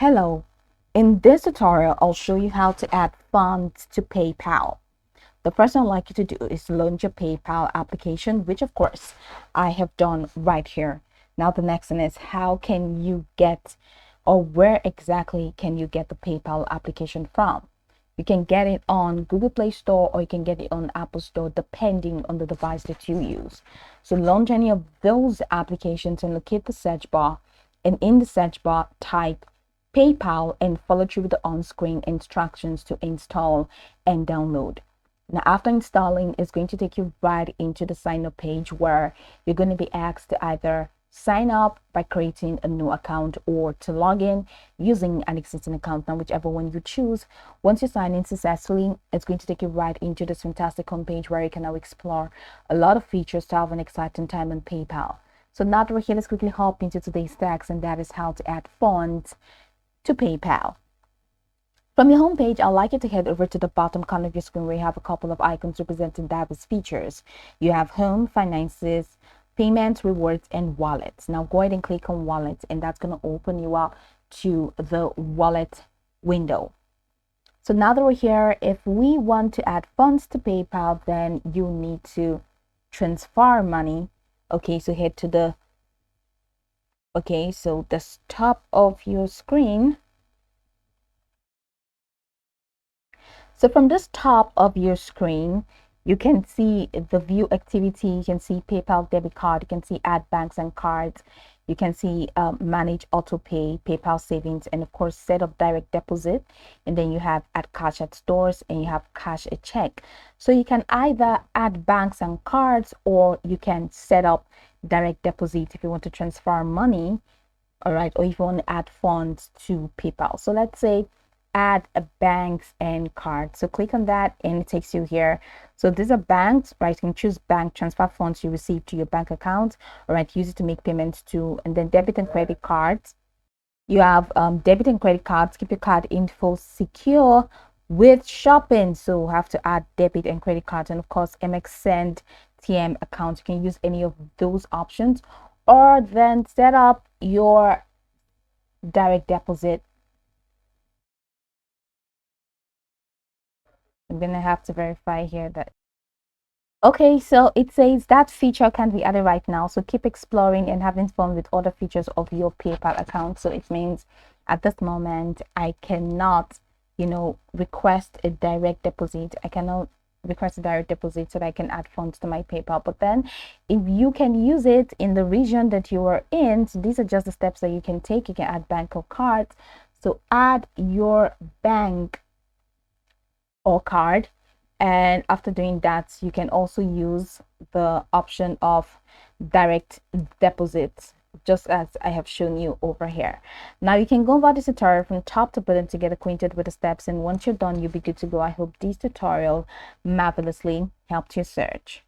Hello, in this tutorial, I'll show you how to add funds to PayPal. The first thing I'd like you to do is launch your PayPal application, which of course I have done right here. Now the next thing is how can you get or where exactly can you get the PayPal application from? You can get it on Google Play Store or you can get it on Apple Store depending on the device that you use. So launch any of those applications and locate the search bar, and in the search bar type PayPal and follow through the on-screen instructions to install and download. Now, after installing, it's going to take you right into the sign up page where you're going to be asked to either sign up by creating a new account or to log in using an existing account. Now, whichever one you choose, once you sign in successfully, it's going to take you right into this fantastic homepage where you can now explore a lot of features to have an exciting time on PayPal. So now that we're here, let's quickly hop into today's text, and that is how to add funds to PayPal. From your homepage, I'd like you to head over to the bottom corner of your screen where you have a couple of icons representing diverse features. You have home, finances, payments, rewards, and wallets. Now go ahead and click on wallets, and that's going to open you up to the wallet window. So now that we're here, if we want to add funds to PayPal, then you need to transfer money. Okay, so head to the top of your screen. So from this top of your screen, you can see the view activity. You can see PayPal debit card. You can see add banks and cards. You can see manage auto pay, PayPal savings, and of course set up direct deposit. And then you have add cash at stores, and you have cash a check. So you can either add banks and cards, or you can set up direct deposit if you want to transfer money. All right, or if you want to add funds to PayPal. So let's say add a banks and card. So click on that and it takes you here. So these are banks, right? You can choose bank, transfer funds you receive to your bank account, all right, use it to make payments to, and then debit and credit cards. You have debit and credit cards. Keep your card info secure with shopping, so have to add debit and credit cards, and of course MX Send TM account. You can use any of those options, or then set up your direct deposit. I'm gonna have to verify here that okay, so it says that feature can't be added right now, so keep exploring and having fun with other features of your PayPal account. So it means at this moment I cannot, request a direct deposit. I cannot request a direct deposit so that I can add funds to my PayPal. But then if you can use it in the region that you are in, so these are just the steps that you can take. You can add bank or cards. So add your bank or card, and after doing that you can also use the option of direct deposit, just as I have shown you over here. Now you can go over this tutorial from top to bottom to get acquainted with the steps, and once you're done, you'll be good to go. I hope this tutorial marvelously helped your search.